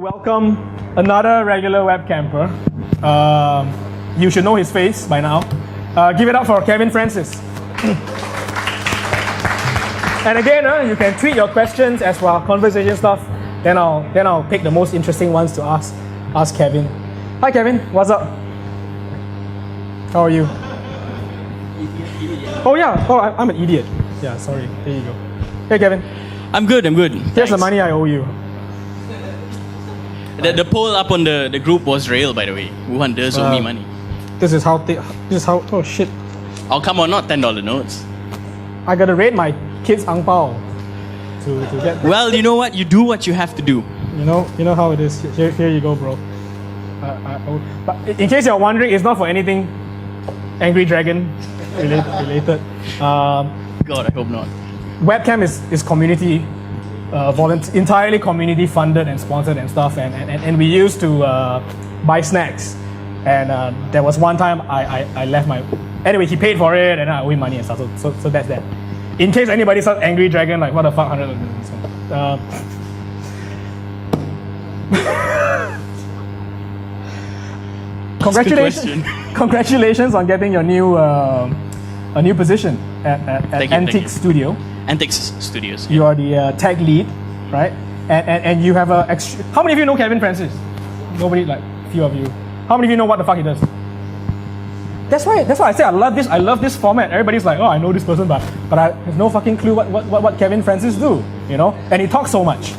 Welcome another regular web camper. You should know his face by now. Give it up for Kevin Francis. And again, you can tweet your questions as well, conversation stuff. Then I'll pick the most interesting ones to ask Kevin. Hi Kevin, what's up? How are you? Oh yeah, I'm an idiot. Yeah, sorry. There you go. Hey Kevin. I'm good. Here's the money I owe you. The poll up on the group was real, by the way. Wuhan does owe me money. This is how. Oh shit! Oh come on, not $10 notes. I gotta rate my kids' ang pao to get. Well, you know what? You do what you have to do. You know how it is. Here you go, bro. But in case you're wondering, it's not for anything Angry Dragon related. God, I hope not. Webcam is community. Entirely community funded and sponsored and stuff, and we used to buy snacks, and there was one time I left my, anyway he paid for it and I owe him money and stuff, so that's that. In case anybody saw Angry Dragon, like what the fuck, 100. Congratulations on getting your new a new position at Antiques Studio. Antiques Studios. You are the tech lead, right? And you have a extra. How many of you know Kevin Francis? Nobody, like few of you. How many of you know what the fuck he does? That's why I say I love this format. Everybody's like, oh, I know this person, but I have no fucking clue what Kevin Francis do, you know? And he talks so much.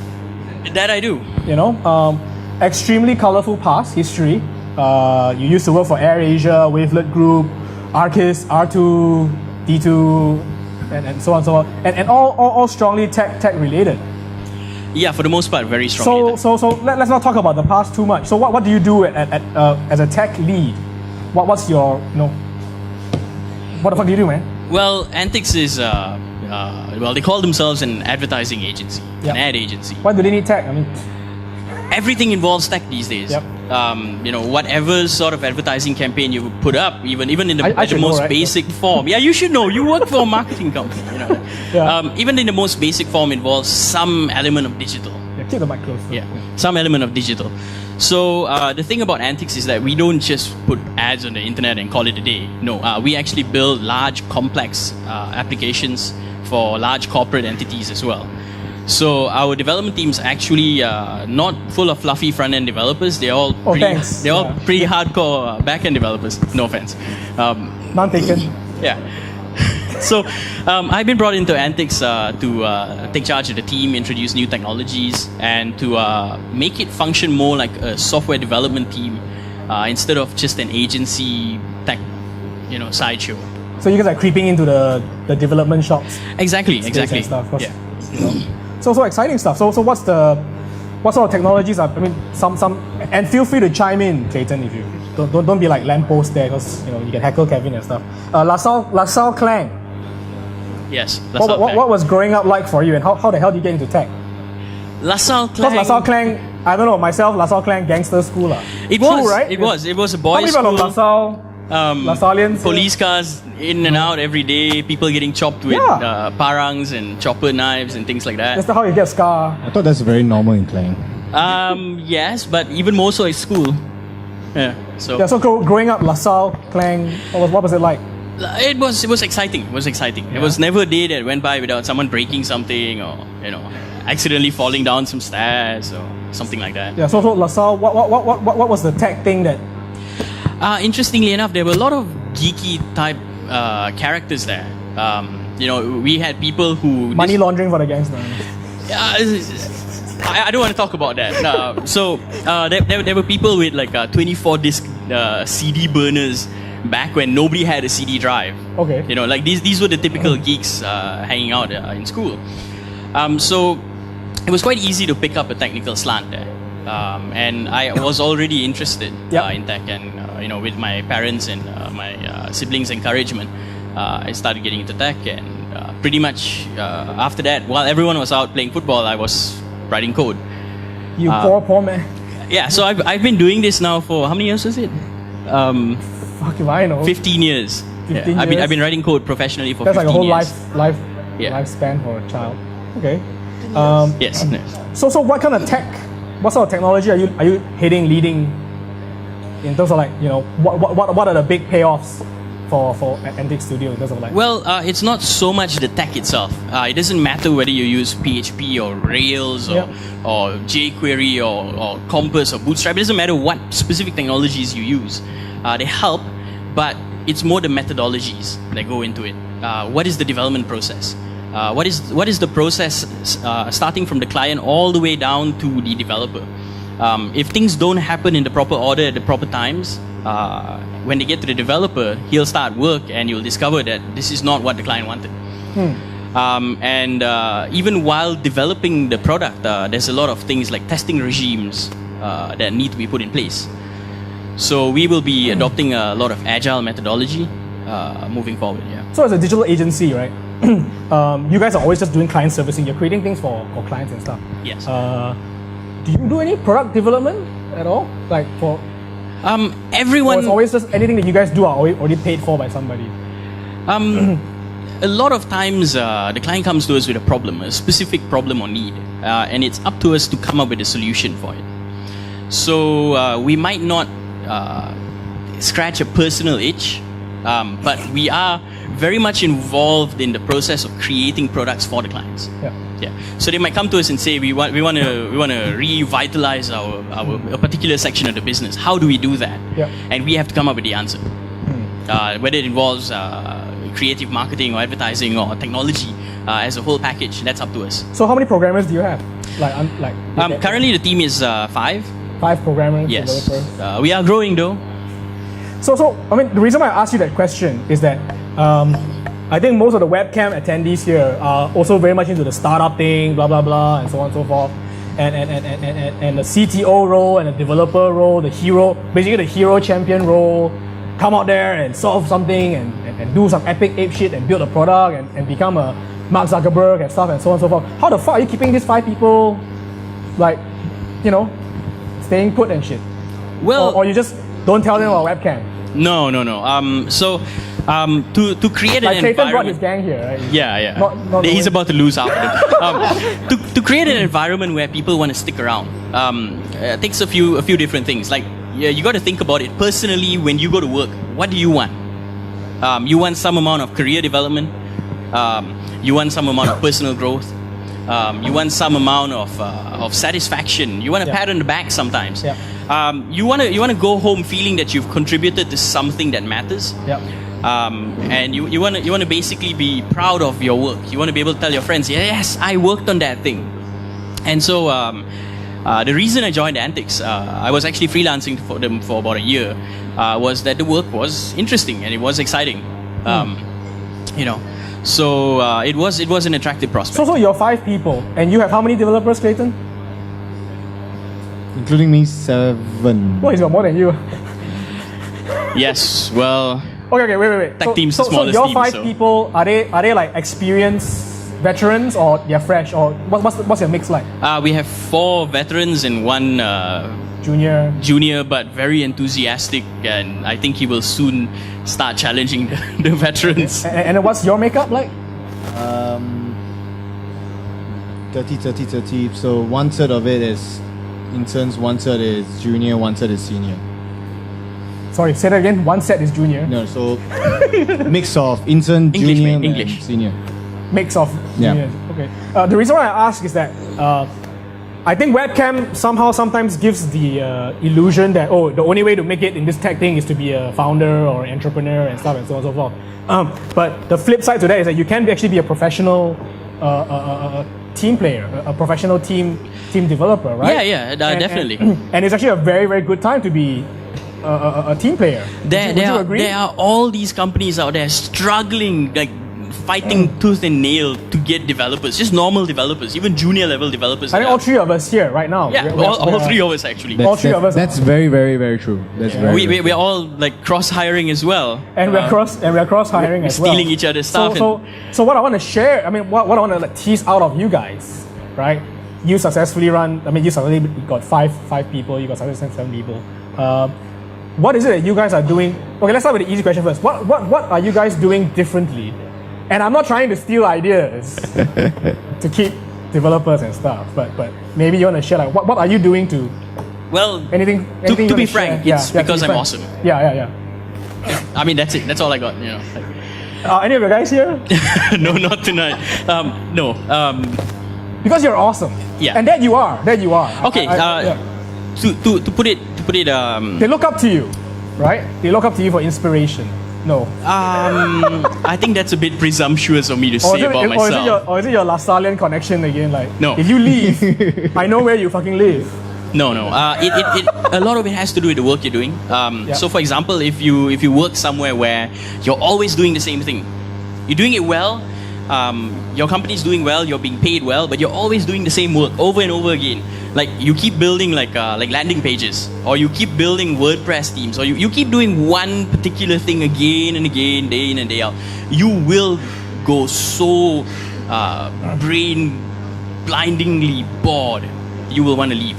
That I do. You know, extremely colorful past history. You used to work for AirAsia, Wavelet Group, Arcus, R2, D2. And so on and so on, and all strongly tech related. Yeah, for the most part, very strongly. So let's not talk about the past too much. So what do you do as a tech lead? What's your what the fuck do you do, man? Well, Antiques is well, they call themselves an advertising agency, an ad agency. Why do they need tech? I mean, everything involves tech these days. Yep. Whatever sort of advertising campaign you put up, even in the most right? basic form. Yeah, you should know. You work for a marketing company. Yeah. Even in the most basic form involves some element of digital. Yeah, keep the mic close. Yeah, some element of digital. So the thing about Antiques is that we don't just put ads on the internet and call it a day. No, we actually build large, complex applications for large corporate entities as well. So our development team's actually not full of fluffy front-end developers. They're all pretty hardcore back-end developers. No offense. None taken. Yeah. So I've been brought into Antiques to take charge of the team, introduce new technologies, and to make it function more like a software development team instead of just an agency tech, sideshow. So you guys are creeping into the development shops. Exactly. And stuff, Yeah. So exciting stuff. So what sort of technologies are? I mean, some, and feel free to chime in, Clayton, if you don't be like lamppost there, because you can heckle Kevin and stuff. LaSalle Clang. Yes. What was growing up like for you, and how the hell did you get into tech? LaSalle Clang. Because LaSalle Clang, I don't know myself. LaSalle Clang gangster school lah. It was true, right? It was a boys' school. How many school. people LaSallians? Police cars in and out every day. People getting chopped with parangs and chopper knives and things like that. That's how you get scar. I thought that's very normal in Klang. Yes, but even more so at school. Yeah. So growing up, LaSalle Clang, what was it like? It was exciting. It was never a day that went by without someone breaking something or accidentally falling down some stairs or something like that. Yeah. So LaSalle, what was the tech thing that? Interestingly enough, there were a lot of geeky type characters there. We had people who money laundering for the gangster. I don't want to talk about that. There were people with like 24 disc CD burners back when nobody had a CD drive. Okay. Like these were the typical geeks hanging out in school. So it was quite easy to pick up a technical slant there. And I was already interested in tech, and with my parents and my siblings' encouragement, I started getting into tech, and pretty much after that, while everyone was out playing football, I was writing code. You poor man. Yeah, so I've been doing this now for how many years was it? Fuck if I know. 15 years. 15 years. I've been writing code professionally for 15 years. That's like a whole lifespan for a child. Okay. Yes. So what kind of tech what sort of technology are you leading in terms of like, you know, what are the big payoffs for Antic Studio in terms of like? Well, it's not so much the tech itself. It doesn't matter whether you use PHP or Rails or jQuery or Compass or Bootstrap. It doesn't matter what specific technologies you use. They help, but it's more the methodologies that go into it. What is the development process? What is the process starting from the client all the way down to the developer? If things don't happen in the proper order at the proper times, when they get to the developer, he'll start work and you'll discover that this is not what the client wanted. Even while developing the product, there's a lot of things like testing regimes that need to be put in place. So we will be adopting a lot of agile methodology moving forward. Yeah. So as a digital agency, right? You guys are always just doing client servicing. You're creating things for clients and stuff. Yes. Do you do any product development at all? Like for everyone. Or it's always just anything that you guys do are already paid for by somebody. A lot of times, the client comes to us with a problem, a specific problem or need, and it's up to us to come up with a solution for it. So we might not scratch a personal itch, but we are very much involved in the process of creating products for the clients. Yeah. So they might come to us and say, we want to revitalize a particular section of the business. How do we do that? Yeah. And we have to come up with the answer. Whether it involves creative marketing or advertising or technology as a whole package, that's up to us. So how many programmers do you have? Currently the team is 5. 5 programmers. Yes. We are growing though. So I mean, the reason why I asked you that question is that I think most of the webcam attendees here are also very much into the startup thing, blah blah blah, and so on and so forth, and the CTO role and the developer role, basically the hero champion role, come out there and solve something and do some epic ape shit and build a product and become a Mark Zuckerberg and stuff and so on and so forth. How the fuck are you keeping these 5 people, like, you know, staying put and shit? Well, or you just don't tell them about webcam? No. To create an Clayton brought environment. his gang here, right? Yeah. Not He's about to lose after. To create an environment where people want to stick around, it takes a few different things. Like, you got to think about it personally. When you go to work, what do you want? You want some amount of career development. You want some amount of personal growth. You want some amount of satisfaction. You want a pat on the back sometimes. Yeah. You want to go home feeling that you've contributed to something that matters. Yeah. And you want to basically be proud of your work. You want to be able to tell your friends, yes, I worked on that thing. And so the reason I joined Antics, I was actually freelancing for them for about a year, was that the work was interesting and it was exciting. You know, so it was an attractive prospect. So you're 5 people, and you have how many developers, Clayton? Including me, 7. Well, he's got more than you. Yes, well. Okay, wait. Tech team's the smallest your team, 5 people, are they like experienced veterans or they're fresh, or what's your mix like? We have 4 veterans and 1 junior, but very enthusiastic, and I think he will soon start challenging the veterans. And what's your makeup like? 30. So 1/3 of it is interns, 1/3 is junior, 1/3 is senior. Sorry, say that again. 1 set is junior. No, so mix of intern, English, junior, mate, English. and senior. Mix of juniors. Okay. The reason why I ask is that I think webcam sometimes gives the illusion that the only way to make it in this tech thing is to be a founder or an entrepreneur and stuff and so on and so forth. But the flip side to that is that you can actually be a professional team player, a professional team developer, right? Yeah, definitely. And it's actually a very, very good time to be a team player. Would you agree? There are all these companies out there struggling, like fighting tooth and nail to get developers, just normal developers, even junior level developers. I think all 3 of us here right now. Yeah, all 3 of us actually. All 3 of us. That's very, very, very true. That's We're all like cross hiring as well. And we're cross hiring as well. Stealing each other's stuff. So what I want to share, I mean, what I want to tease out of you guys, right? You successfully got five people. You got successfully 7 people. What is it that you guys are doing? Okay, let's start with the easy question first. What are you guys doing differently? And I'm not trying to steal ideas to keep developers and stuff. But maybe you want to share like what are you doing to Well, anything to you be wanna frank, share? it's to be because I'm frank. awesome. Yeah. I mean, that's it. That's all I got. Any of your guys here? No, not tonight. No. Because you're awesome. Yeah. And that you are. Okay. Yeah. To put it. They look up to you, right? They look up to you for inspiration. No. I think that's a bit presumptuous of me to say about myself. Or is it your Lasalian connection again? Like, No. if you leave, I know where you fucking live. No. A lot of it has to do with the work you're doing. So, for example, if you work somewhere where you're always doing the same thing, you're doing it well, your company's doing well, you're being paid well, but you're always doing the same work over and over again. Like you keep building like landing pages, or you keep building WordPress themes, or you keep doing one particular thing again and again, day in and day out. You will go so brain blindingly bored. You will want to leave.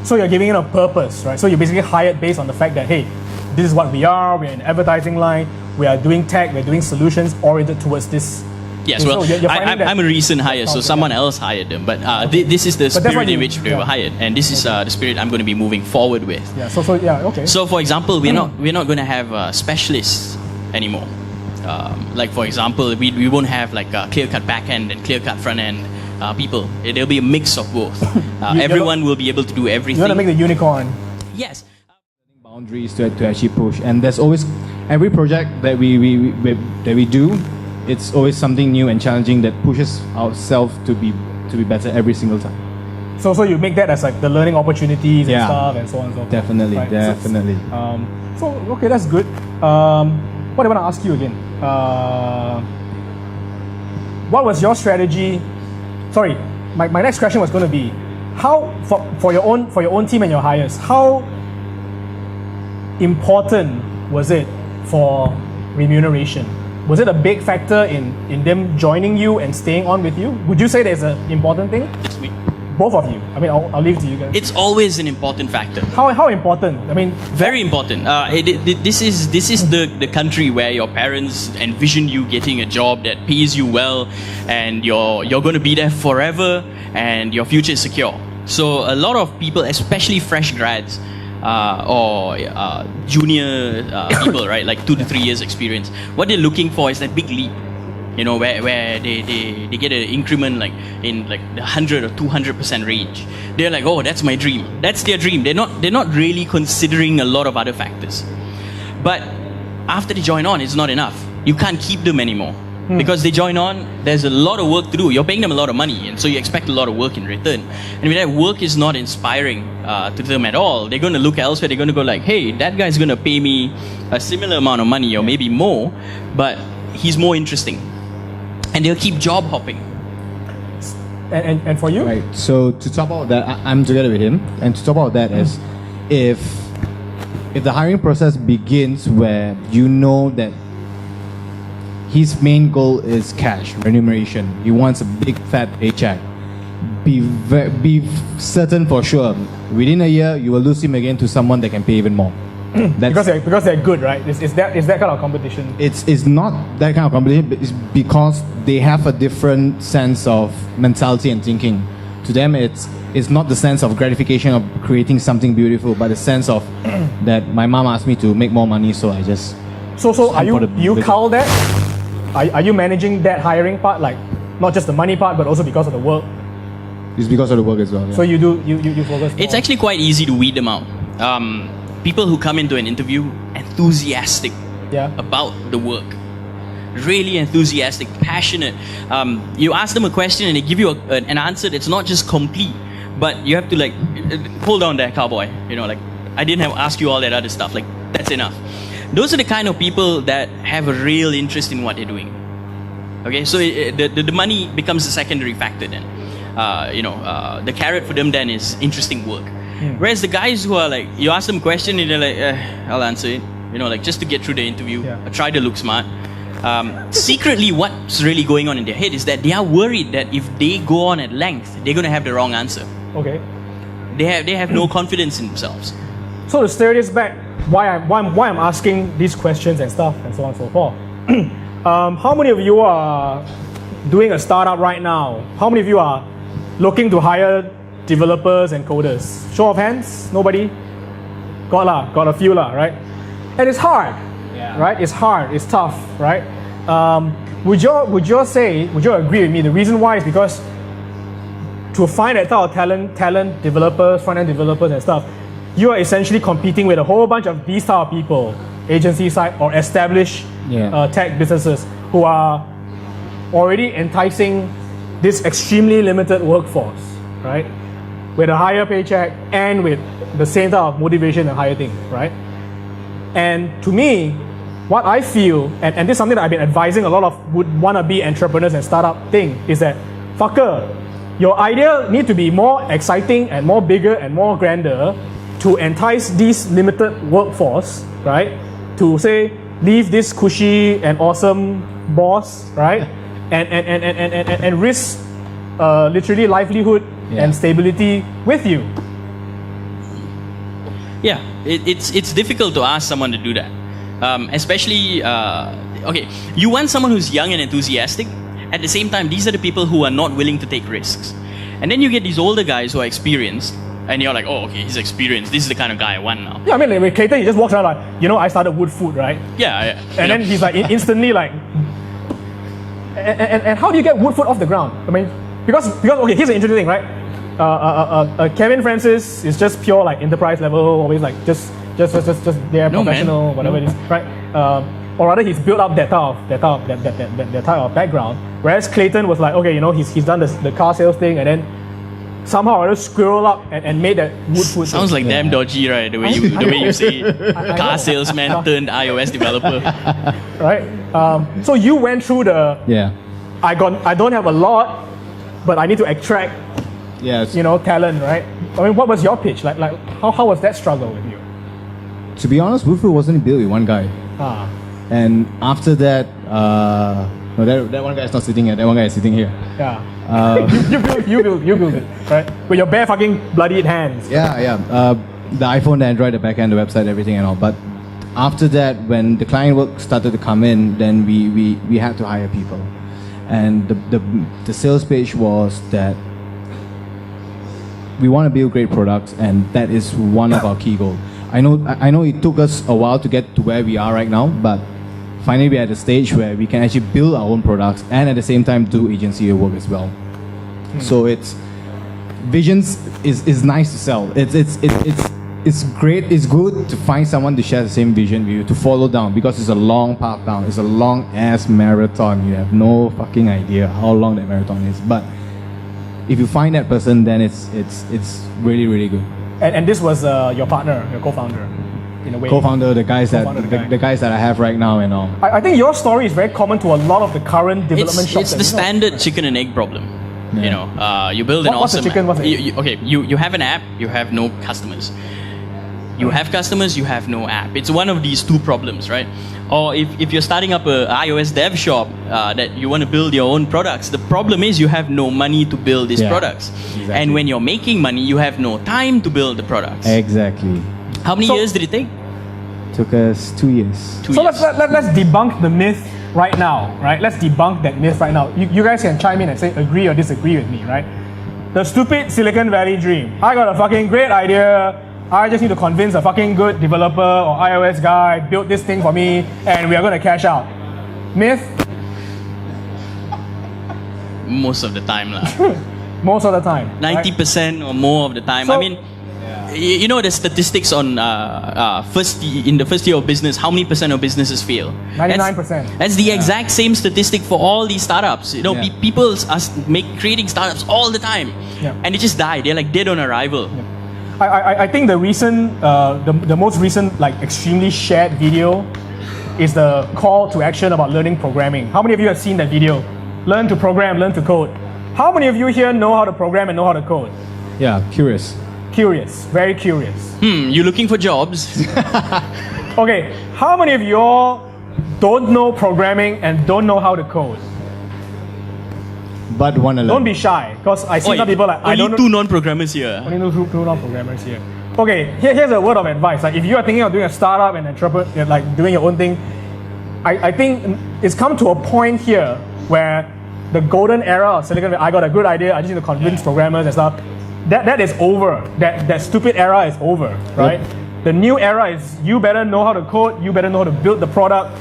So you're giving it a purpose, right? So you're basically hired based on the fact that, hey, this is what we are, we're an advertising line, we are doing tech, we're doing solutions oriented towards this. Yes, So well, you're finding that- I'm a recent hire, so someone else hired them. But this is the But that's what spirit in you- which they were yeah. hired, and this is the spirit I'm going to be moving forward with. Yeah, okay. So, for example, we're not going to have specialists anymore. Like, for example, we won't have like clear-cut back-end and clear-cut front-end people. There'll be a mix of both. Everyone will be able to do everything. You want to make the unicorn. Yes. Boundaries to actually push, and there's always every project that we do, it's always something new and challenging that pushes ourselves to be better every single time. So you make that as like the learning opportunities and Yeah. stuff and so on and so forth. Definitely, Right. definitely. So okay, that's good. What do I want to ask you again? What was your strategy? Sorry, my next question was going to be, how for your own team and your hires, how important was it for remuneration? Was it a big factor in them joining you and staying on with you? Would you say there's an important thing? It's me. Both of you. I mean, I'll leave it to you guys. It's always an important factor. How important? I mean, Very important. This is the country where your parents envision you getting a job that pays you well, and you're going to be there forever, and your future is secure. So a lot of people, especially fresh grads or junior people, right, like 2 to 3 years experience, what they're looking for is that big leap. You know, where they get an increment like in like the 100 or 200% range. They're like, oh, that's my dream. That's their dream. They're not really considering a lot of other factors. But after they join on, it's not enough. You can't keep them anymore. Because they join on, there's a lot of work to do. You're paying them a lot of money, and so you expect a lot of work in return. And when that work is not inspiring to them at all, they're going to look elsewhere. They're going to go like, hey, that guy's going to pay me a similar amount of money or maybe more, but he's more interesting. And they'll keep job hopping. and for you? Right. So to top out that, I'm together with him, and to top out that is, if the hiring process begins where you know that his main goal is cash remuneration, he wants a big fat paycheck, be certain for sure within a year you will lose him again to someone that can pay even more. Because they're good, right? It's that kind of competition. It's not that kind of competition, but it's because they have a different sense of mentality and thinking. To them, it's not the sense of gratification of creating something beautiful, but the sense of that my mom asked me to make more money, so I just. So are for the you bigger- cull that? Are you managing that hiring part, like not just the money part, but also because of the work? It's because of the work as well. Yeah. So you focus. It's more. actually quite easy to weed them out. People who come into an interview enthusiastic about the work, really enthusiastic, passionate. You ask them a question and they give you an answer that's not just complete, but you have to like, hold on there, cowboy. You know, like, I didn't have to ask you all that other stuff. Like, that's enough. Those are the kind of people that have a real interest in what they're doing. Okay, so the money becomes a secondary factor then. The carrot for them then is interesting work. Whereas the guys who are like, you ask them a question and they're like, I'll answer it. You know, like, just to get through the interview. I try to look smart. Secretly, what's really going on in their head is that they are worried that if they go on at length, they're going to have the wrong answer. Okay. They have no confidence in themselves. So to steer this back, why I'm asking these questions and stuff and so on and so forth. How many of you are doing a startup right now, how many of you are looking to hire developers and coders? Show of hands? Nobody? Got a few lah, right? And it's hard, right? It's hard, it's tough, right? Would you agree with me? The reason why is because to find that type of talent developers, front-end developers and stuff, you are essentially competing with a whole bunch of these type of people, agency side or established tech businesses who are already enticing this extremely limited workforce, right? With a higher paycheck and with the same type of motivation and higher thing, right? And to me, what I feel, and this is something that I've been advising a lot of wannabe entrepreneurs and startup thing, is that, fucker, your idea need to be more exciting and more bigger and more grander to entice this limited workforce, right? To say, leave this cushy and awesome boss, right? And risk literally livelihood and stability with you. Yeah, it's difficult to ask someone to do that. Especially, okay, you want someone who's young and enthusiastic. At the same time, these are the people who are not willing to take risks. And then you get these older guys who are experienced, and you're like, oh, okay, he's experienced. This is the kind of guy I want now. Yeah, I mean, like, with Clayton, he just walks around like, I started Wood Food, right? Yeah. And then he's like instantly like, and how do you get Wood Food off the ground? I mean, because okay, here's an interesting thing, right? Kevin Francis is just pure like enterprise level, always like just they're professional, whatever it is, right? Or rather, he's built up that type of background. Whereas Clayton was like, okay, he's done the car sales thing, and then somehow or other squirrel up and made that Wood Food. Sounds like damn dodgy, right? The way you say it. Car salesman turned iOS developer. Right. So you went through the I don't have a lot, but I need to attract talent, right? I mean, what was your pitch? Like how was that struggle with you? To be honest, Wood Food wasn't built with one guy. And after that, no, that one guy is not sitting here. That one guy is sitting here. Yeah. You build it, right? With your bare fucking bloodied hands. Yeah. The iPhone, the Android, the backend, the website, everything and all. But after that, when the client work started to come in, then we had to hire people. And the sales page was that we want to build great products, and that is one of our key goals. I know it took us a while to get to where we are right now, but finally we're at a stage where we can actually build our own products and at the same time do agency work as well. So it's visions is nice to sell. It's great. It's good to find someone to share the same vision with you, to follow down, because it's a long path down. It's a long ass marathon. You have no fucking idea how long that marathon is. But if you find that person, then it's really, really good. And this was your partner, your co-founder, in a way. Co-founder, the guys that I have right now and all. I think your story is very common to a lot of the current development shops. It's the standard chicken and egg problem. Yeah. You build an awesome. What's the chicken? You have an app, you have no customers. You have customers, you have no app. It's one of these two problems, right? Or if you're starting up a iOS dev shop that you want to build your own products, the problem is you have no money to build these products. Exactly. And when you're making money, you have no time to build the products. Exactly. How many years did it take? Took us 2 years. Let's debunk the myth right now, right? Let's debunk that myth right now. You guys can chime in and say agree or disagree with me, right? The stupid Silicon Valley dream. I got a fucking great idea. I just need to convince a fucking good developer or iOS guy, build this thing for me, and we are going to cash out. Myth? Most of the time. Most of the time. 90% or more of the time. I mean, you know the statistics on in the first year of business, how many percent of businesses fail? 99%. That's the exact same statistic for all these startups. People are creating startups all the time, and they just die. They're like dead on arrival. I think the recent, the most recent, like extremely shared video is the call to action about learning programming. How many of you have seen that video? Learn to program, learn to code. How many of you here know how to program and know how to code? Yeah, curious. Curious, very curious. You looking for jobs? Okay, how many of y'all don't know programming and don't know how to code? But want to learn. Don't be shy, because I see some people like I don't know. Only two non-programmers here. Only two non-programmers here. Okay, here's a word of advice. Like if you are thinking of doing a startup and entrepreneur, like doing your own thing, I think it's come to a point here where the golden era of Silicon Valley, I got a good idea, I just need to convince programmers and stuff. That is over. That stupid era is over, right? The new era is you better know how to code, you better know how to build the product,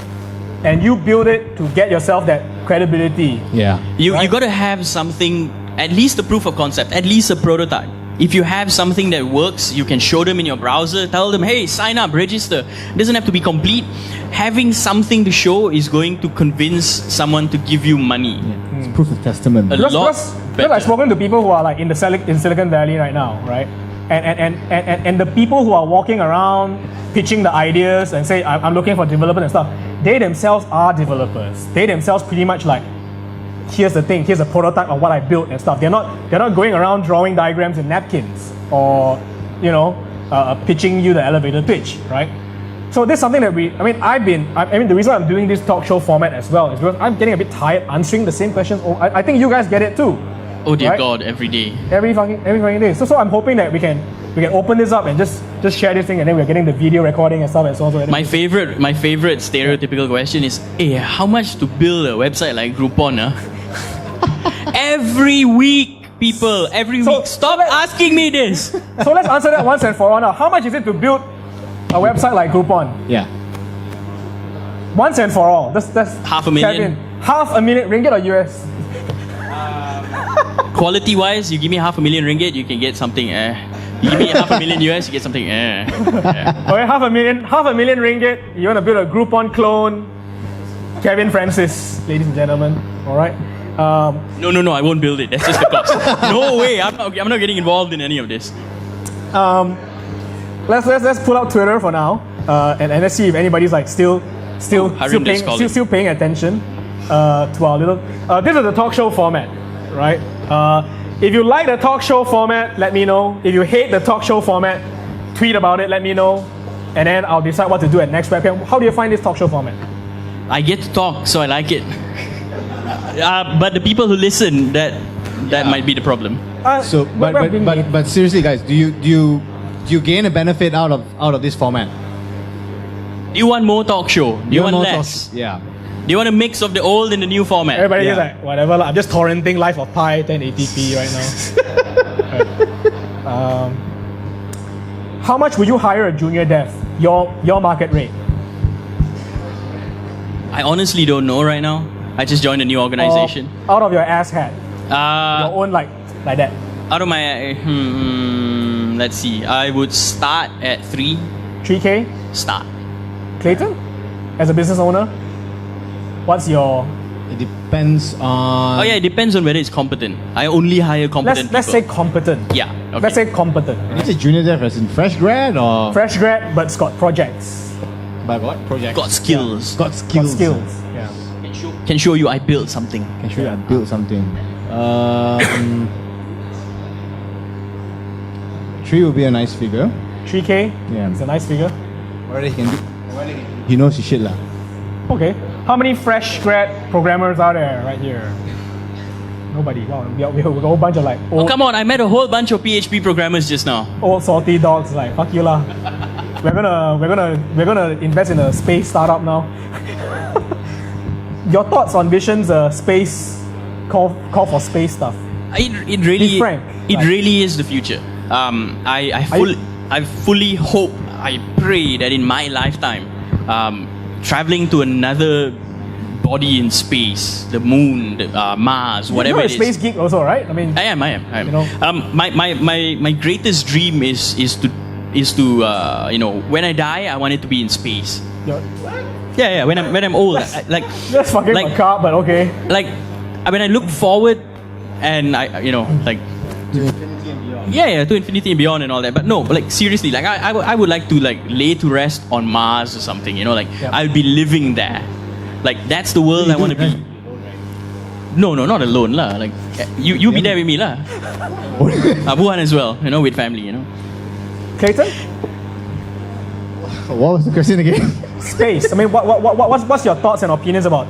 and you build it to get yourself that credibility. Yeah. You got to have something, at least a proof of concept, at least a prototype. If you have something that works, you can show them in your browser, tell them, hey, sign up, register. It doesn't have to be complete. Having something to show is going to convince someone to give you money. Yeah. It's proof of testament. Because I've spoken to people who are like in Silicon Valley right now, right? And the people who are walking around pitching the ideas and say, I'm looking for developers and stuff, they themselves are developers. They themselves pretty much like, here's the thing, here's a prototype of what I built and stuff. They're not going around drawing diagrams in napkins or, pitching you the elevator pitch, right? So this is something that the reason I'm doing this talk show format as well is because I'm getting a bit tired answering the same questions. I think you guys get it too. Oh dear right? God, every day. Every fucking day. So I'm hoping that we can open this up and just share this thing, and then we're getting the video recording and stuff and so on. My favorite stereotypical question is, hey, how much to build a website like Groupon? Every week, people, week. Stop asking me this. So let's answer that once and for all now. How much is it to build a website like Groupon? Yeah. Once and for all. That's $500,000. Kevin, $500,000 ringgit or US? Quality wise, you give me $500,000 ringgit, you can get something. You give me $500,000 US, you get something. Okay, $500,000 ringgit. You want to build a Groupon clone? Kevin Francis, ladies and gentlemen. All right. No, I won't build it. That's just the cost. No way. I'm not getting involved in any of this. Let's pull out Twitter for now, and let's see if anybody's like still paying attention to our little. This is the talk show format, right? If you like the talk show format, let me know. If you hate the talk show format, tweet about it. Let me know, and then I'll decide what to do at next webcam. How do you find this talk show format? I get to talk, so I like it. But the people who listen, that might be the problem. But seriously, guys, do you gain a benefit out of this format? Do you want more talk show? Do you want less? Yeah. Do you want a mix of the old and the new format? Everybody is like, whatever, I'm just torrenting Life of Pi 1080p right now. How much would you hire a junior dev? Your market rate? I honestly don't know right now. I just joined a new organization. Out of your ass hat. Your own like that. Out of my, let's see. I would start at 3K? Start. Clayton? As a business owner? What's your... It depends on... Oh yeah, it depends on whether it's competent. I only hire competent Let's say competent. Yeah, okay. Let's say competent. Is it junior dev as in fresh grad or... Fresh grad, but it's got projects. By what? Projects? Got skills. Yeah. Got skills. Yeah. Can show you I built something. Can show you I built something. 3 would be a nice figure. 3K? Yeah. It's a nice figure. Already he can do... He knows his shit lah. Okay. How many fresh grad programmers are there right here? Nobody. Wow, we have a whole bunch of like old, Come on, I met a whole bunch of PHP programmers just now. old salty dogs. Like fuck you lah. We're gonna invest in a space startup now. Your thoughts on Vision's space call for space stuff? It really, Be frank. it Like- really is the future. I fully hope, I pray that in my lifetime, traveling to another body in space, the moon, Mars, whatever You're a it is. space geek also, right? I mean, I am. You know? My greatest dream is to when I die, I want it to be in space. you're, Yeah, when I'm old, like that's fucking like- macabre, but okay. like when I look forward and like to infinity and beyond and all that. But no, like seriously, like I would like to like lay to rest on Mars or something. I'll be living there. Like that's the world I want to be. No, not alone lah. Like you be there with me lah. Wuhan as well, with family, Clayton? What was the question again? Space. I mean, what's your thoughts and opinions about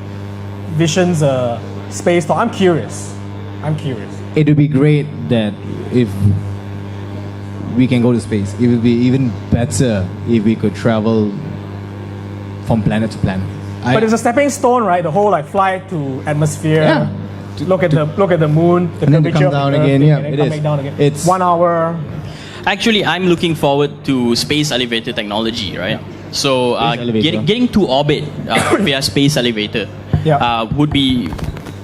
Vision's space talk? I'm curious. It would be great that if we can go to space. It would be even better if we could travel from planet to planet. But it's a stepping stone, right? The whole like fly to atmosphere. Yeah. look at the moon, the And then to curvature come of the down Earth, again, and yeah, then it come is. back down again. It's- 1 hour. Actually, I'm looking forward to space elevator technology, right? So Space elevator. getting to orbit via space elevator Yeah. would be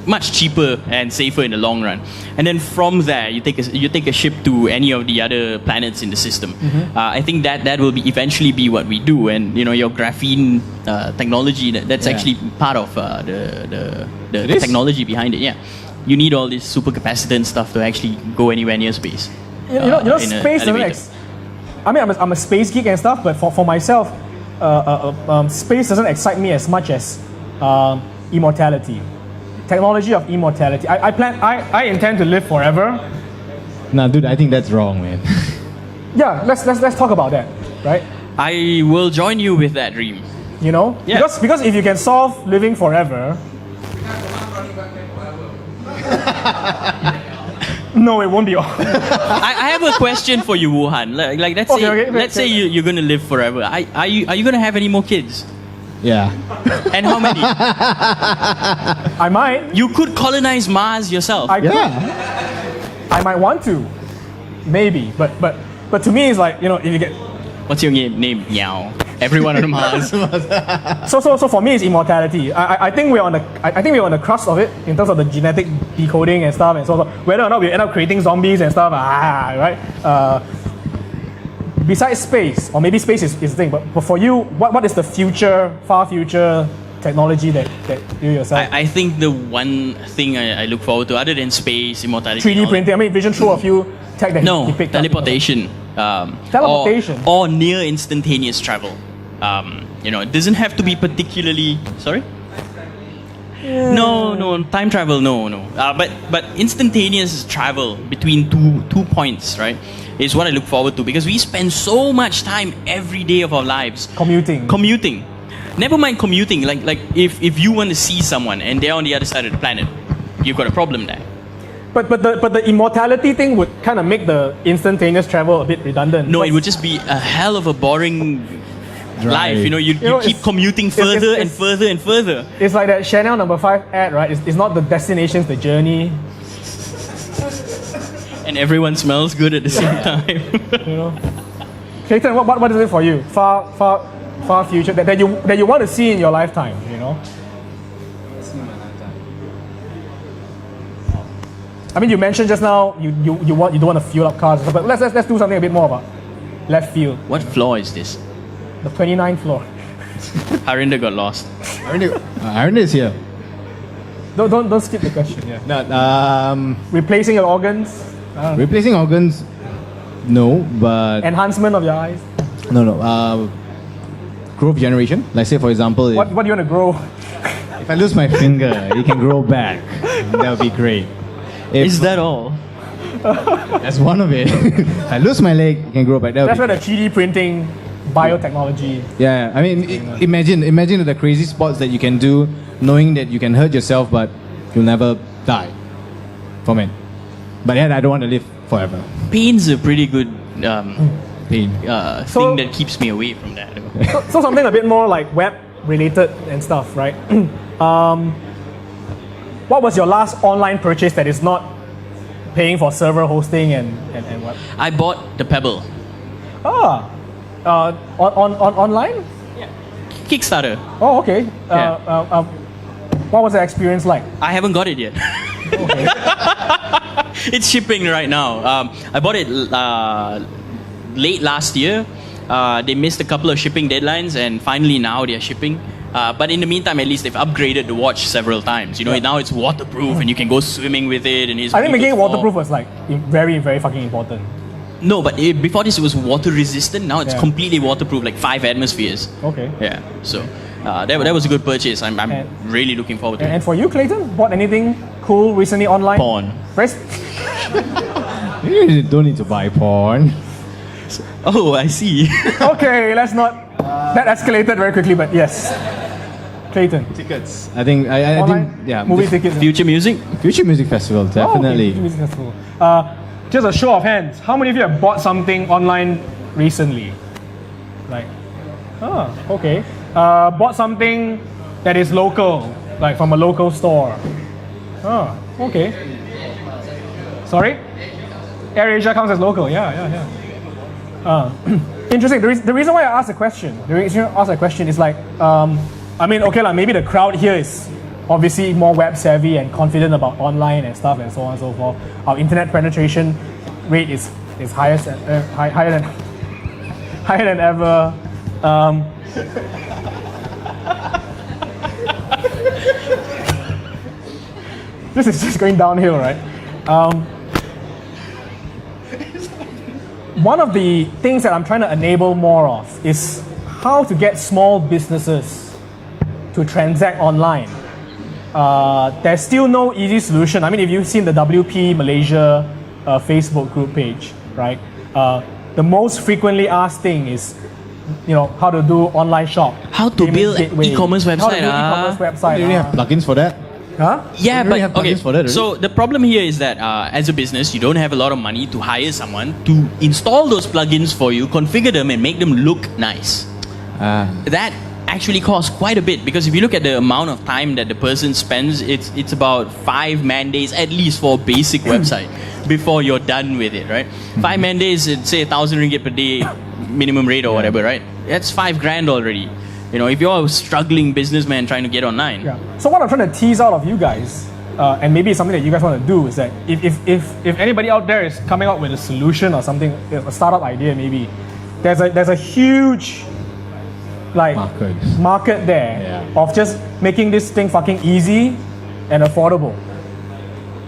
much cheaper and safer in the long run. And then from there, you take a ship to any of the other planets in the system. I think that will be eventually be what we do. And your graphene technology that's Yeah. actually part of the It is? technology behind it. Yeah, you need all this supercapacitant stuff to actually go anywhere near space. You know, in a space doesn't. elevator. I mean, I'm a space geek and stuff, but for myself, space doesn't excite me as much as immortality. Technology of immortality. I intend to live forever. Nah, dude, I think that's wrong, man. Yeah, let's talk about that, right? I will join you with that dream. You know, Yeah. because if you can solve living forever. No, it won't be all. I have a question for you, Wuhan. Like let's say Okay, let's say you're gonna live forever. Are you gonna have any more kids? Yeah. And how many? I might. You could colonize Mars yourself. I might want to, maybe, but to me it's like, if you get What's your name? Meow. Everyone on Mars. so for me it's immortality. I think we're on the crust of it in terms of the genetic decoding and stuff, and so whether or not we end up creating zombies and stuff, right? Besides space, or maybe space is the thing, but for you, what is the far future technology that you yourself? I think the one thing I look forward to, other than space, immortality, 3D printing. I mean, Vision threw a few tech that he picked up. teleportation. Teleportation? Or near instantaneous travel. It doesn't have to be particularly. Sorry. No, time travel, no. But instantaneous travel between two points, right, is what I look forward to, because we spend so much time every day of our lives commuting. Never mind commuting. Like if you want to see someone and they're on the other side of the planet, you've got a problem there. But the immortality thing would kind of make the instantaneous travel a bit redundant. No, it Because- would just be a hell of a boring life. You know, keep it's- commuting further and it's- further and further. It's like that Chanel No. 5 ad, right? It's not the destination, it's the journey. And everyone smells good at the same time. You know. Clayton, what is it for you? Far future that you want to see in your lifetime. You know. I mean, you mentioned just now you don't want to fuel up cars, but let's do something a bit more about left field. What floor is this? The 29th floor. Harinder got lost. Aaron is here. Don't skip the question. Yeah. No, Replacing your organs. replacing organs, no, but Enhancement of your eyes. no. Growth generation. Like say for example, What do you want to grow? if I lose my finger, it can grow back. That would be great. If, Is that all? that's one of it. if I lose my leg, it can grow back. That would That's be where the 3D printing, biotechnology. Yeah, I mean, imagine the crazy sports that you can do, knowing that you can hurt yourself, but you'll never die from it. But yet, I don't want to live forever. Pain's a pretty good Pain. So- thing that keeps me away from that. So something a bit more like web related and stuff, right? What was your last online purchase that is not paying for server hosting and what? I bought the Pebble. Online? Kickstarter. Oh, okay. Yeah. What was the experience like? I haven't got it yet. Okay. It's shipping right now. I bought it late last year. They missed a couple of shipping deadlines, and finally now they are shipping. But in the meantime, at least they've upgraded the watch several times. Now it's waterproof and you can go swimming with it. And it's I think making it Bluetooth waterproof was like very, very fucking important. No, but before this it was water resistant. Now it's Yeah. completely waterproof, like 5 atmospheres. Okay. Yeah. So that was a good purchase. I'm And- really looking forward to it. And for you, Clayton, bought anything cool recently online? Porn. First, You don't need to buy porn. Oh, I see. okay, let's not. That escalated very quickly, but yes. Clayton. Tickets. I think I Online think yeah. movie tickets. Future music. Future Music Festival, Oh, okay, definitely. Future Music Festival. Just a show of hands. How many of you have bought something online recently? Like, okay. Bought something that is local, like from a local store. Oh, okay. Sorry? AirAsia counts as local. Yeah. Interesting. The reason why I asked the question, is like, I mean, okay, like maybe the crowd here is obviously more web savvy and confident about online and stuff and so on and so forth. Our internet penetration rate is higher than ever. This is just going downhill, right? One of the things that I'm trying to enable more of is how to get small businesses to transact online. There's still no easy solution. I mean, if you've seen the WP Malaysia Facebook group page, right? The most frequently asked thing is, how to do online shop. How to build an e-commerce website. How to do e-commerce website. Do you have plugins for that? Huh? Yeah, really but have plugins for that, really? so the problem here is that as a business, you don't have a lot of money to hire someone to install those plugins for you, configure them, and make them look nice. That actually costs quite a bit, because if you look at the amount of time that the person spends, it's about 5 man days at least for a basic website before you're done with it, right? 5 man days, say 1,000 ringgit per day minimum rate or whatever, right? That's $5,000 already. If you're a struggling businessman trying to get online. Yeah. So what I'm trying to tease out of you guys, and maybe it's something that you guys want to do, is that if anybody out there is coming up with a solution or something, a startup idea maybe, there's a huge market there of just making this thing fucking easy and affordable.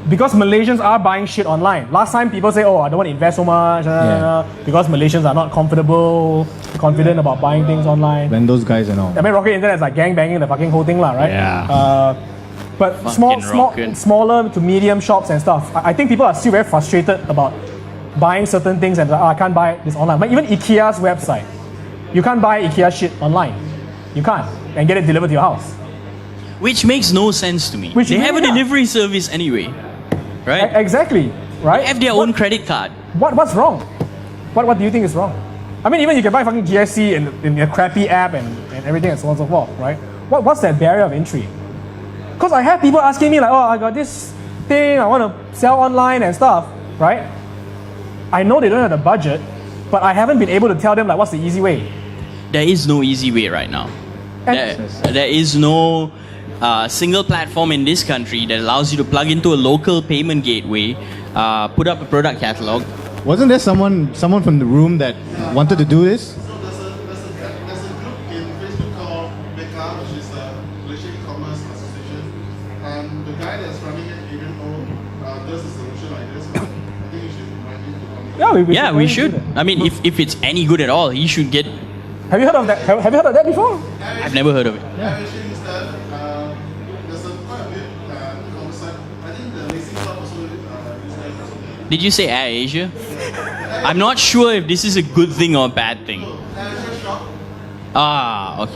Because Malaysians are buying shit online. Last time people say, I don't want to invest so much, because Malaysians are not confident about buying things online. When those guys and all. I mean, Rocket Internet is like gang banging the fucking whole thing, right? Yeah. But smaller to medium shops and stuff, I think people are still very frustrated about buying certain things and I can't buy this online. But even IKEA's website, you can't buy IKEA shit online. You can't. And get it delivered to your house. Which makes no sense to me. They have a delivery service anyway. Right? Exactly, right? They have their own credit card. What's wrong? What do you think is wrong? I mean, even you can buy fucking GSC in a crappy app and everything and so on and so forth, right? What's that barrier of entry? Because I have people asking me like, I got this thing, I want to sell online and stuff, right? I know they don't have the budget, but I haven't been able to tell them like, what's the easy way? There is no easy way right now. There is no single platform in this country that allows you to plug into a local payment gateway, put up a product catalog. Wasn't there someone from the room that wanted to do this? So there's a group in Facebook called BECA, which is a Malaysian e-commerce association, and the guy that's running it, Adrian O, does a solution like this. I think you should invite him to come. We should. I mean, if it's any good at all, he should get. Have you heard of that? Have you heard of that before? I've never heard of it. Did you say AirAsia? I'm not sure if this is a good thing or a bad thing. Okay. Yeah.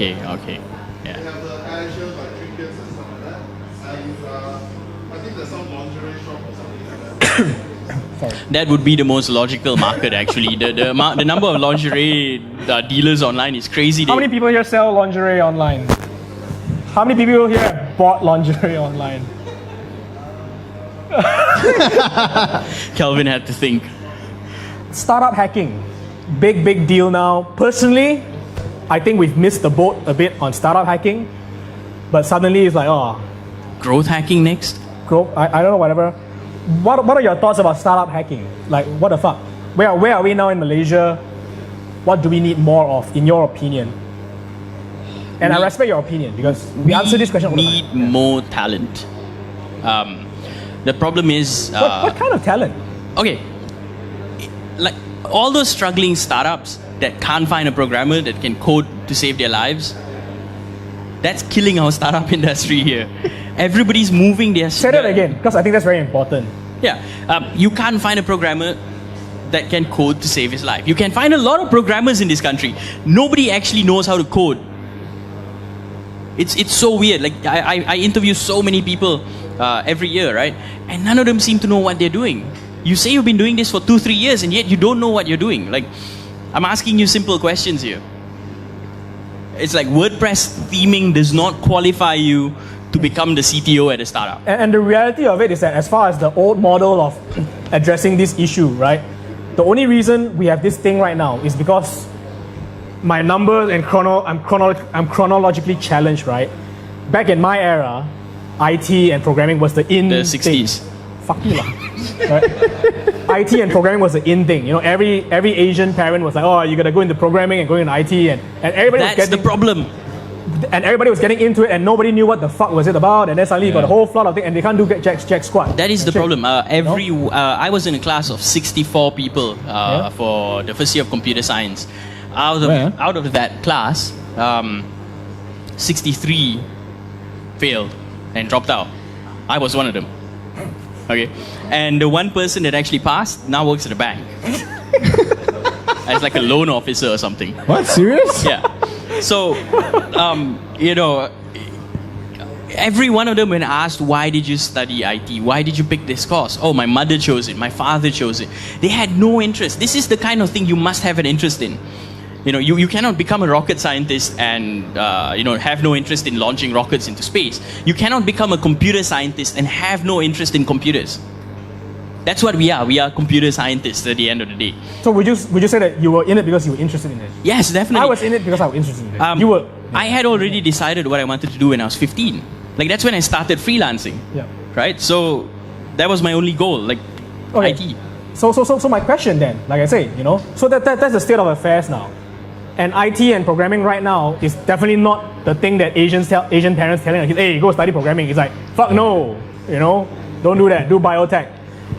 They have the AirAsia like trinkets and stuff like that. And I think there's some lingerie shop or something like that. That would be the most logical market actually. The number of lingerie dealers online is crazy. How many people here sell lingerie online? How many people here have bought lingerie online? Kelvin had to think. Startup hacking, big deal now. Personally, I think we've missed the boat a bit on startup hacking, but suddenly it's like, growth hacking next? Growth, I don't know, whatever. What are your thoughts about startup hacking? Like, what the fuck? Where are we now in Malaysia? What do we need more of, in your opinion? And I respect your opinion because we answer this question all the time. We need more talent. The problem is... what kind of talent? Okay. Like, all those struggling startups that can't find a programmer that can code to save their lives, that's killing our startup industry here. Everybody's moving their... Say that again, because I think that's very important. Yeah. You can't find a programmer that can code to save his life. You can find a lot of programmers in this country. Nobody actually knows how to code. It's so weird. Like, I interview so many people every year, right? And none of them seem to know what they're doing. You say you've been doing this for 2-3 years and yet you don't know what you're doing. Like, I'm asking you simple questions here. It's like WordPress theming does not qualify you to become the CTO at a startup. And the reality of it is that as far as the old model of addressing this issue, right? The only reason we have this thing right now is because my numbers and I'm chronologically challenged, right? Back in my era, IT and programming was the in The thing. 60s. Fuck you lah. Right? IT and programming was the in thing. You know, every Asian parent was like, oh, you gotta go into programming and go into IT, and everybody was That's getting the problem. and everybody was getting into it, and nobody knew what the fuck was it about, and then suddenly you got a whole flood of things, and they can't do jack squat. That is the Shit. problem. I was in a class of 64 people for the first year of computer science. Out of that class, 63 failed and dropped out. I was one of them. Okay, and the one person that actually passed now works at a bank as like a loan officer or something. What? Serious? Yeah. So, you know, every one of them, when asked, why did you study IT? Why did you pick this course? Oh, my mother chose it. My father chose it. They had no interest. This is the kind of thing you must have an interest in. You know, you cannot become a rocket scientist and, you know, have no interest in launching rockets into space. You cannot become a computer scientist and have no interest in computers. That's what we are. We are computer scientists at the end of the day. So would you say that you were in it because you were interested in it? Yes, definitely. I was in it because I was interested in it. You were. I had already decided what I wanted to do when I was 15. Like, that's when I started freelancing. Yeah. Right? So that was my only goal, like IT. So my question then, like I say, you know, so that's the state of affairs now. And IT and programming right now is definitely not the thing that Asian parents telling their kids, hey, go study programming. It's like, fuck no, you know, don't do that, do biotech.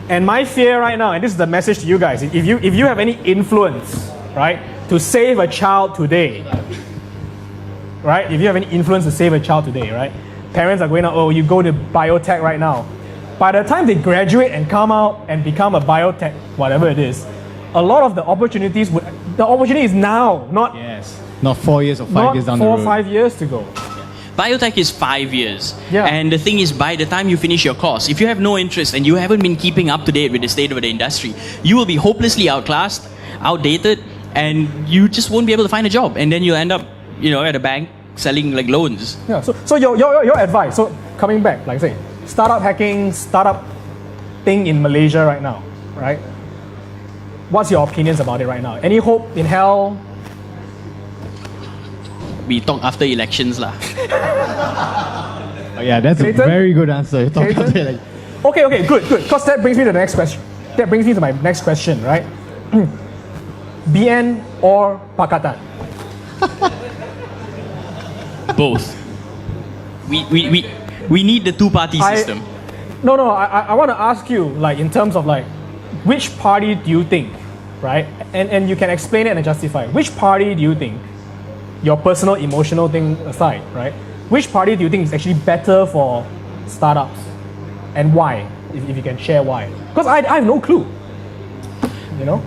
And my fear right now, and this is the message to you guys, if you have any influence, right, to save a child today, right, if you have any influence to save a child today, right, parents are going out, oh, you go to biotech right now. By the time they graduate and come out and become a biotech, whatever it is, a lot of the opportunity is now, not Not 4 years or 5 years down the road. 4 or 5 years to go. Biotech is 5 years. Yeah. And the thing is, by the time you finish your course, if you have no interest and you haven't been keeping up to date with the state of the industry, you will be hopelessly outclassed, outdated, and you just won't be able to find a job. And then you'll end up, you know, at a bank selling like loans. Yeah. So your advice. So coming back, like I say, startup hacking, startup thing in Malaysia right now, right? What's your opinions about it right now? Any hope in hell? We talk after elections lah. Oh, yeah, that's Clayton? a very good answer. You talk Clayton? about it like, Okay, good. Because that brings me to the next question. That brings me to my next question, right? BN or Pakatan? Both. We need the two-party system. No. I want to ask you, like, in terms of like, which party do you think, right? And you can explain it and justify it. Which party do you think, your personal emotional thing aside, right? Which party do you think is actually better for startups, and why? If you can share why, because I have no clue. You know.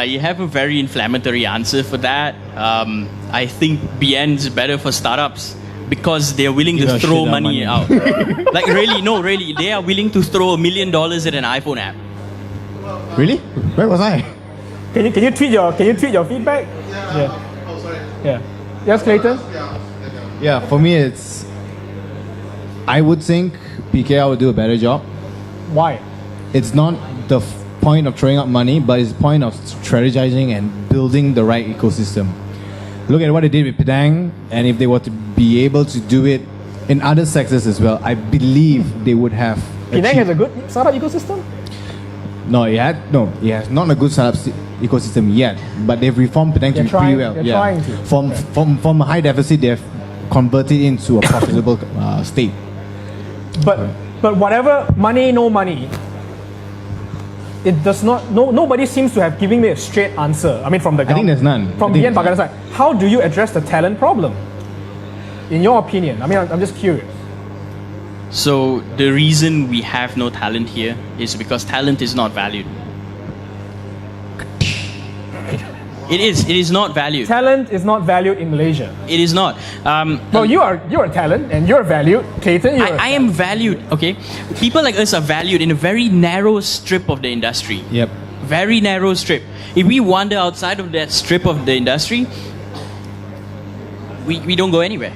You have a very inflammatory answer for that. I think BN is better for startups because they're willing to throw money out. Like really, they are willing to throw $1 million at an iPhone app. really? Where was I? Can you tweet your feedback? Yeah. Oh, sorry. Yeah. Yes, Clayton. Yeah, for me it's, I would think PKL would do a better job. Why? It's not the point of throwing out money, but it's the point of strategizing and building the right ecosystem. Look at what they did with Penang, and if they were to be able to do it in other sectors as well, I believe they would have. Penang has a good startup ecosystem. It has not a good startup ecosystem yet, but they've reformed Penang to be pretty well. They're trying to. From a high deficit, they've converted into a profitable state. But whatever, money, no money. It does not. Nobody seems to have given me a straight answer. I mean, from the I think there's none. From the Pakatan side, how do you address the talent problem? In your opinion, I mean, I'm just curious. So the reason we have no talent here is because talent is not valued. It is not valued. Talent is not valued in Malaysia. It is not. Well, you're a talent and you're valued. Clayton, I am valued, okay? People like us are valued in a very narrow strip of the industry. Yep. Very narrow strip. If we wander outside of that strip of the industry, we don't go anywhere.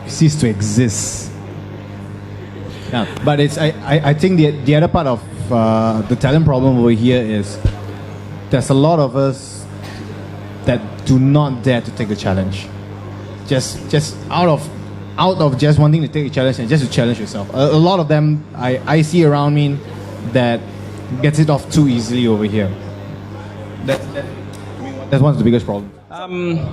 cease to exist. Yeah, but I think the other part of the talent problem over here is there's a lot of us that do not dare to take the challenge. Just out of just wanting to take a challenge and just to challenge yourself. A lot of them I see around me that gets it off too easily over here. That's one of the biggest problems.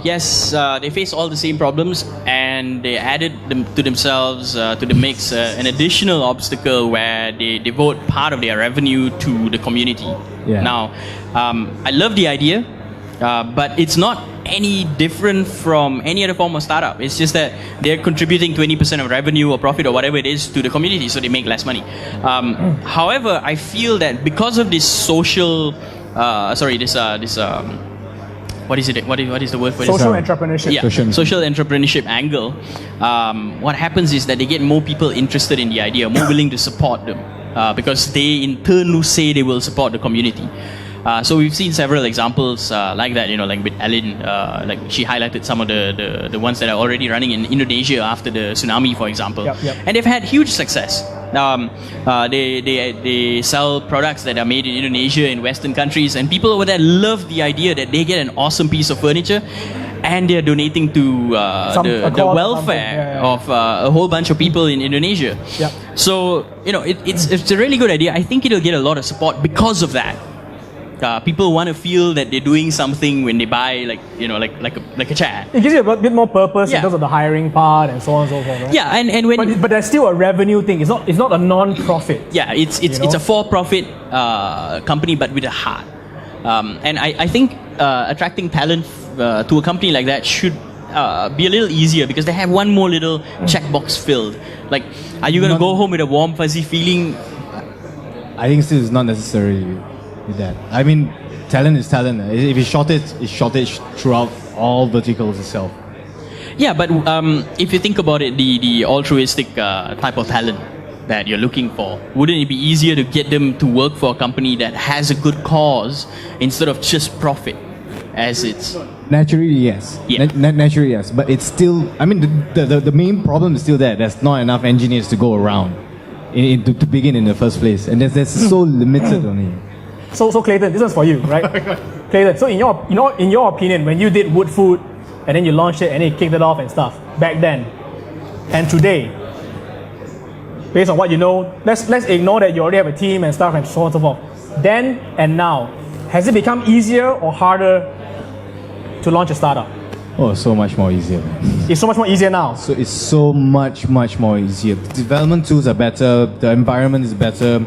Yes, they face all the same problems, and they added them to themselves to the mix an additional obstacle where they devote part of their revenue to the community. Yeah. Now, I love the idea, but it's not any different from any other form of startup. It's just that they're contributing 20% of revenue or profit or whatever it is to the community, so they make less money. However, I feel that because of this social, what is it? What is the word for Social this? entrepreneurship. Yeah, social entrepreneurship angle. What happens is that they get more people interested in the idea, more willing to support them, because they in turn say they will support the community. So we've seen several examples like that, like with Ellen, like she highlighted some of the ones that are already running in Indonesia after the tsunami, for example. Yep. And they've had huge success. They sell products that are made in Indonesia in Western countries, and people over there love the idea that they get an awesome piece of furniture and they're donating to the welfare of a whole bunch of people in Indonesia. Yep. So, it's a really good idea. I think it'll get a lot of support because of that. People want to feel that they're doing something when they buy, like a chair. It gives you a bit more purpose Yeah. in terms of the hiring part and so on and so forth, right? Yeah, and when But there's still a revenue thing. It's not a non-profit. yeah, it's a for-profit company, but with a heart. And I think attracting talent to a company like that should be a little easier because they have one more little checkbox filled. Like, are you going to go home with a warm, fuzzy feeling? I think still is not necessary with that. I mean, talent is talent. If it's shortage throughout all verticals itself. Yeah, but if you think about it, the altruistic type of talent that you're looking for, wouldn't it be easier to get them to work for a company that has a good cause instead of just profit, as it's... Naturally, yes. Yeah. Naturally, yes. But it's still, I mean, the main problem is still there. There's not enough engineers to go around to begin in the first place. And there's so limited only. So Clayton, this one's for you, right? Clayton, so in your opinion, when you did Wood Food and then you launched it and then you kicked it off and stuff back then and today, based on what you know, let's ignore that you already have a team and stuff and so on and so forth. Then and now, has it become easier or harder to launch a startup? Oh, so much more easier. It's so much more easier now. So it's so much more easier. The development tools are better. The environment is better.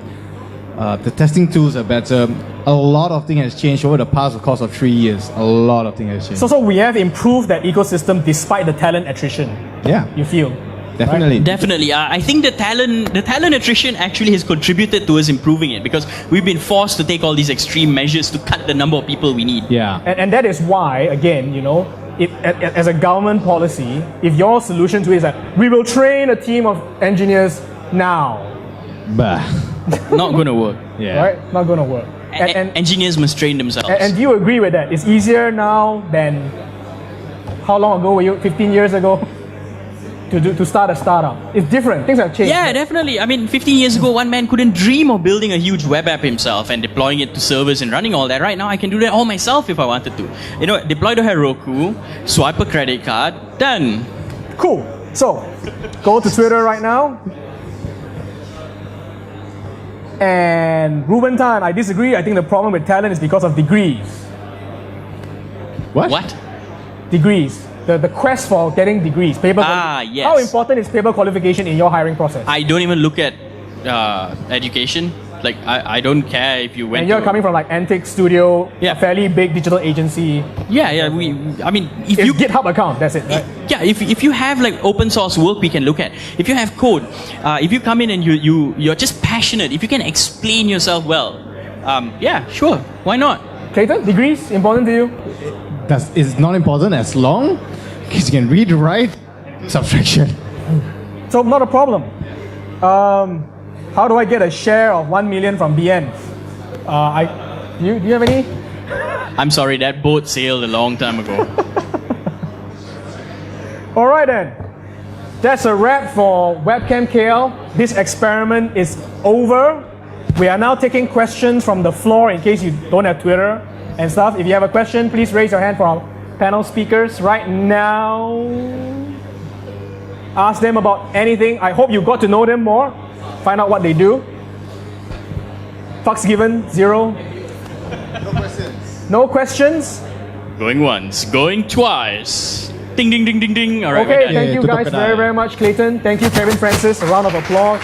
The testing tools are better. A lot of things has changed over the past course of 3 years. A lot of things has changed. So we have improved that ecosystem despite the talent attrition. Yeah, You feel? definitely. Definitely. I think the talent attrition actually has contributed to us improving it because we've been forced to take all these extreme measures to cut the number of people we need. Yeah. And that is why, again, if, as a government policy, if your solution to it is that we will train a team of engineers now, Bah. Not going to work. Yeah. right? Not going to work. Engineers must train themselves. And do you agree with that? It's easier now than how long ago were you? 15 years ago to start a startup. It's different. Things have changed. Yeah, definitely. I mean, 15 years ago, one man couldn't dream of building a huge web app himself and deploying it to servers and running all that. Right now, I can do that all myself if I wanted to. Deploy to Heroku, swipe a credit card, done. Cool. So, go to Twitter right now. And Ruben Tan, I disagree. I think the problem with talent is because of degrees. What? Degrees. The quest for getting degrees. Yes. How important is paper qualification in your hiring process? I don't even look at education. Like, I don't care if you went And you're to... coming from like Antic Studio, Yeah. a fairly big digital agency. Yeah. If It's you... GitHub account, that's it, right? Yeah, if you have like open source work we can look at. If you have code, if you come in and you're just passionate, if you can explain yourself well, yeah, sure, why not? Clayton, degrees important to you? It's not important as long as you can read, write, subtraction. So not a problem. How do I get a share of 1 million from BN? Do you have any? I'm sorry, that boat sailed a long time ago. All right then. That's a wrap for Webcam KL. This experiment is over. We are now taking questions from the floor in case you don't have Twitter and stuff. If you have a question, please raise your hand for our panel speakers right now. Ask them about anything. I hope you got to know them more. Find out what they do. Fucks given, 0. No questions. No questions? Going once, going twice. Ding, ding, ding, ding, ding. All right, Okay, we're done. thank you tutup guys kedai. very, very much, Clayton. Thank you, Kevin Francis. A round of applause.